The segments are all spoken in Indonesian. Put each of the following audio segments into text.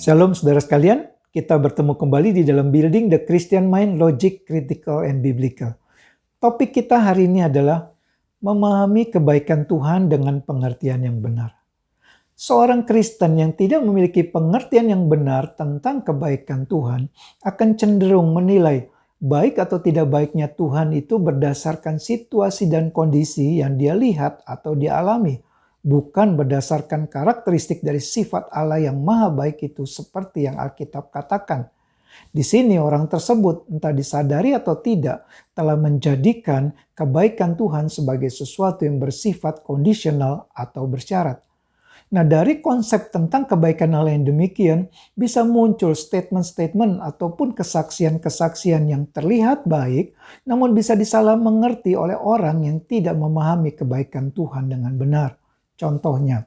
Shalom saudara sekalian, kita bertemu kembali di dalam Building the Christian Mind, Logic, Critical, and Biblical. Topik kita hari ini adalah memahami kebaikan Tuhan dengan pengertian yang benar. Seorang Kristen yang tidak memiliki pengertian yang benar tentang kebaikan Tuhan akan cenderung menilai baik atau tidak baiknya Tuhan itu berdasarkan situasi dan kondisi yang dia lihat atau dia alami, bukan berdasarkan karakteristik dari sifat Allah yang maha baik itu seperti yang Alkitab katakan. Di sini orang tersebut entah disadari atau tidak telah menjadikan kebaikan Tuhan sebagai sesuatu yang bersifat kondisional atau bersyarat. Nah, dari konsep tentang kebaikan Allah yang demikian, bisa muncul statement-statement ataupun kesaksian-kesaksian yang terlihat baik, namun bisa disalah mengerti oleh orang yang tidak memahami kebaikan Tuhan dengan benar. Contohnya,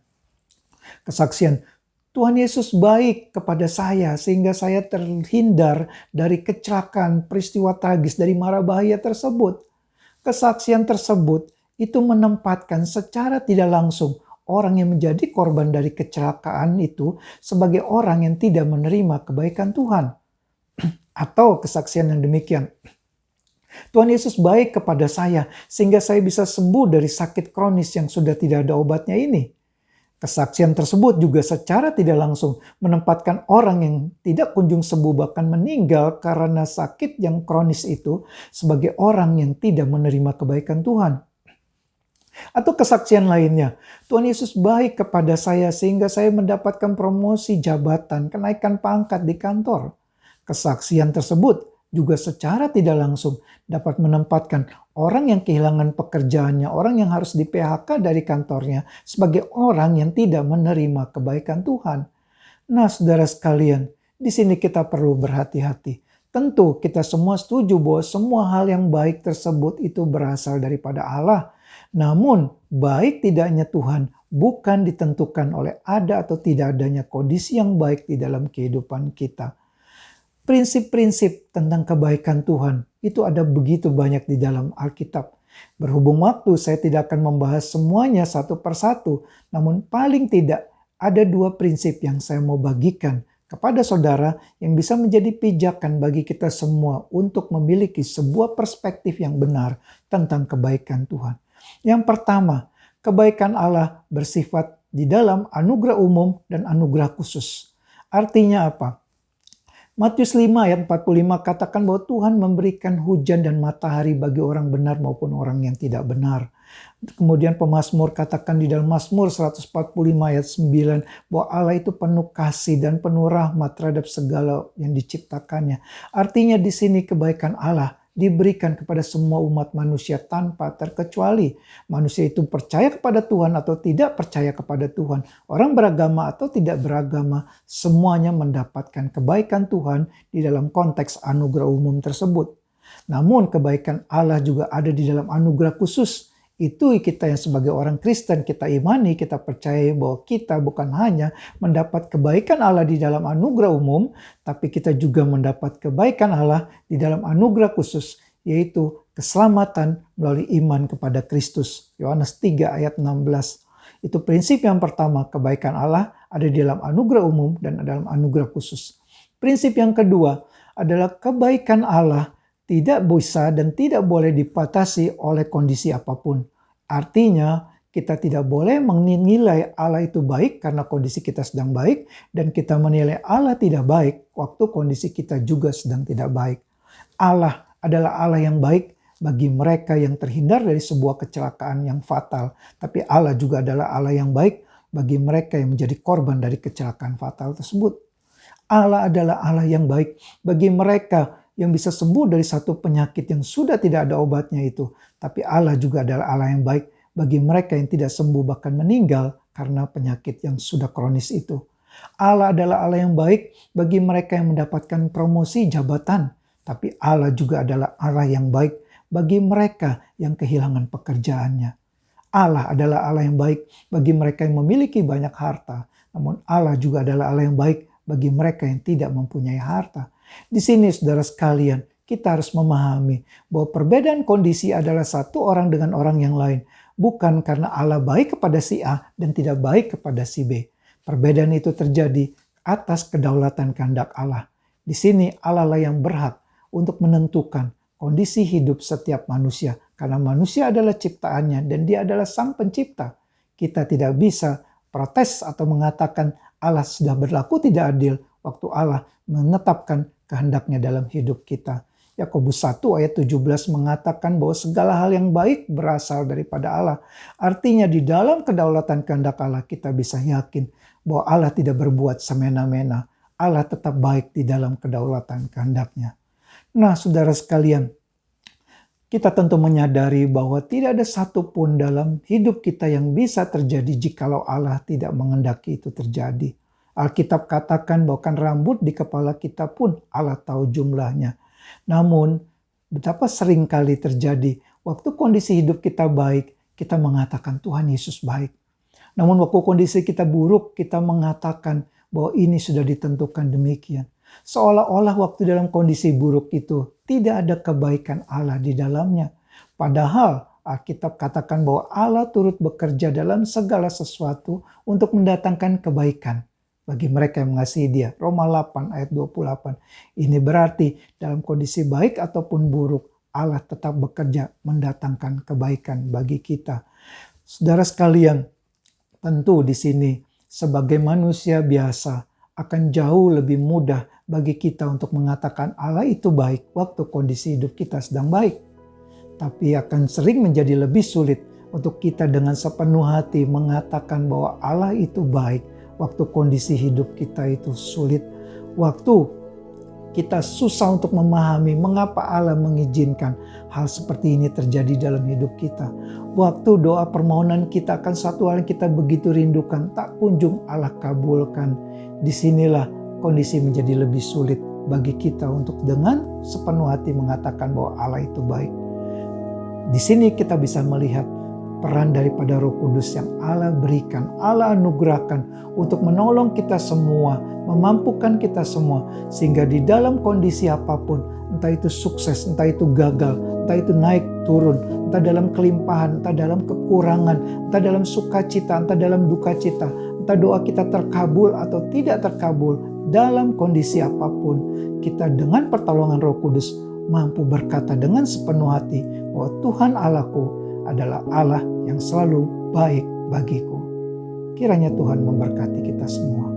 kesaksian, Tuhan Yesus baik kepada saya sehingga saya terhindar dari kecelakaan, peristiwa tragis, dari mara bahaya tersebut. Kesaksian tersebut itu menempatkan secara tidak langsung orang yang menjadi korban dari kecelakaan itu sebagai orang yang tidak menerima kebaikan Tuhan. Atau kesaksian yang demikian, Tuhan Yesus baik kepada saya sehingga saya bisa sembuh dari sakit kronis yang sudah tidak ada obatnya ini. Kesaksian tersebut juga secara tidak langsung menempatkan orang yang tidak kunjung sembuh bahkan meninggal karena sakit yang kronis itu sebagai orang yang tidak menerima kebaikan Tuhan. Atau kesaksian lainnya, Tuhan Yesus baik kepada saya sehingga saya mendapatkan promosi jabatan, kenaikan pangkat di kantor. Kesaksian tersebut juga secara tidak langsung dapat menempatkan orang yang kehilangan pekerjaannya, orang yang harus di PHK dari kantornya sebagai orang yang tidak menerima kebaikan Tuhan. Nah, saudara sekalian, di sini kita perlu berhati-hati. Tentu kita semua setuju bahwa semua hal yang baik tersebut itu berasal daripada Allah. Namun, baik tidaknya Tuhan bukan ditentukan oleh ada atau tidak adanya kondisi yang baik di dalam kehidupan kita. Prinsip-prinsip tentang kebaikan Tuhan itu ada begitu banyak di dalam Alkitab. Berhubung waktu, saya tidak akan membahas semuanya satu persatu, namun paling tidak ada dua prinsip yang saya mau bagikan kepada saudara yang bisa menjadi pijakan bagi kita semua untuk memiliki sebuah perspektif yang benar tentang kebaikan Tuhan. Yang pertama, kebaikan Allah bersifat di dalam anugerah umum dan anugerah khusus. Artinya apa? Matius 5 ayat 45 katakan bahwa Tuhan memberikan hujan dan matahari bagi orang benar maupun orang yang tidak benar. Kemudian pemazmur katakan di dalam Mazmur 145 ayat 9 bahwa Allah itu penuh kasih dan penuh rahmat terhadap segala yang diciptakannya. Artinya di sini kebaikan Allah diberikan kepada semua umat manusia tanpa terkecuali. Manusia itu percaya kepada Tuhan atau tidak percaya kepada Tuhan. Orang beragama atau tidak beragama, semuanya mendapatkan kebaikan Tuhan di dalam konteks anugerah umum tersebut. Namun kebaikan Allah juga ada di dalam anugerah khusus. Itu kita yang sebagai orang Kristen kita imani, kita percaya bahwa kita bukan hanya mendapat kebaikan Allah di dalam anugerah umum, tapi kita juga mendapat kebaikan Allah di dalam anugerah khusus, yaitu keselamatan melalui iman kepada Kristus. Yohanes 3 ayat 16. Itu prinsip yang pertama, kebaikan Allah ada di dalam anugerah umum dan dalam anugerah khusus. Prinsip yang kedua adalah kebaikan Allah tidak bisa dan tidak boleh dibatasi oleh kondisi apapun. Artinya, kita tidak boleh menilai Allah itu baik karena kondisi kita sedang baik, dan kita menilai Allah tidak baik waktu kondisi kita juga sedang tidak baik. Allah adalah Allah yang baik bagi mereka yang terhindar dari sebuah kecelakaan yang fatal, tapi Allah juga adalah Allah yang baik bagi mereka yang menjadi korban dari kecelakaan fatal tersebut. Allah adalah Allah yang baik bagi mereka yang bisa sembuh dari satu penyakit yang sudah tidak ada obatnya itu. Tapi Allah juga adalah Allah yang baik bagi mereka yang tidak sembuh bahkan meninggal karena penyakit yang sudah kronis itu. Allah adalah Allah yang baik bagi mereka yang mendapatkan promosi jabatan. Tapi Allah juga adalah Allah yang baik bagi mereka yang kehilangan pekerjaannya. Allah adalah Allah yang baik bagi mereka yang memiliki banyak harta. Namun Allah juga adalah Allah yang baik bagi mereka yang tidak mempunyai harta. Di sini saudara sekalian, kita harus memahami bahwa perbedaan kondisi adalah satu orang dengan orang yang lain. Bukan karena Allah baik kepada si A dan tidak baik kepada si B. Perbedaan itu terjadi atas kedaulatan kehendak Allah. Di sini Allah lah yang berhak untuk menentukan kondisi hidup setiap manusia. Karena manusia adalah ciptaannya dan dia adalah sang pencipta. Kita tidak bisa protes atau mengatakan Allah sudah berlaku tidak adil waktu Allah menetapkan kehendaknya dalam hidup kita. Yakobus 1 ayat 17 mengatakan bahwa segala hal yang baik berasal daripada Allah. Artinya di dalam kedaulatan kehendak Allah kita bisa yakin bahwa Allah tidak berbuat semena-mena. Allah tetap baik di dalam kedaulatan kehendaknya. Nah, saudara sekalian, kita tentu menyadari bahwa tidak ada satupun dalam hidup kita yang bisa terjadi jikalau Allah tidak menghendaki itu terjadi. Alkitab katakan bahwa rambut di kepala kita pun Allah tahu jumlahnya. Namun, betapa sering kali terjadi waktu kondisi hidup kita baik, kita mengatakan Tuhan Yesus baik. Namun waktu kondisi kita buruk, kita mengatakan bahwa ini sudah ditentukan demikian. Seolah-olah waktu dalam kondisi buruk itu tidak ada kebaikan Allah di dalamnya. Padahal Alkitab katakan bahwa Allah turut bekerja dalam segala sesuatu untuk mendatangkan kebaikan bagi mereka yang mengasihi Dia. Roma 8 ayat 28. Ini berarti dalam kondisi baik ataupun buruk, Allah tetap bekerja mendatangkan kebaikan bagi kita. Saudara sekalian, tentu di sini sebagai manusia biasa akan jauh lebih mudah bagi kita untuk mengatakan Allah itu baik waktu kondisi hidup kita sedang baik. Tapi akan sering menjadi lebih sulit untuk kita dengan sepenuh hati mengatakan bahwa Allah itu baik waktu kondisi hidup kita itu sulit. Waktu kita susah untuk memahami mengapa Allah mengizinkan hal seperti ini terjadi dalam hidup kita. Waktu doa permohonan kita akan satu hal yang kita begitu rindukan, tak kunjung Allah kabulkan. Disinilah kondisi menjadi lebih sulit bagi kita untuk dengan sepenuh hati mengatakan bahwa Allah itu baik. Di sini kita bisa melihat peran daripada Roh Kudus yang Allah berikan, Allah anugerahkan untuk menolong kita semua, memampukan kita semua, sehingga di dalam kondisi apapun, entah itu sukses, entah itu gagal, entah itu naik turun, entah dalam kelimpahan, entah dalam kekurangan, entah dalam sukacita, entah dalam duka cita, entah doa kita terkabul atau tidak terkabul, dalam kondisi apapun, kita dengan pertolongan Roh Kudus mampu berkata dengan sepenuh hati bahwa Tuhan Allahku adalah Allah yang selalu baik bagiku. Kiranya Tuhan memberkati kita semua.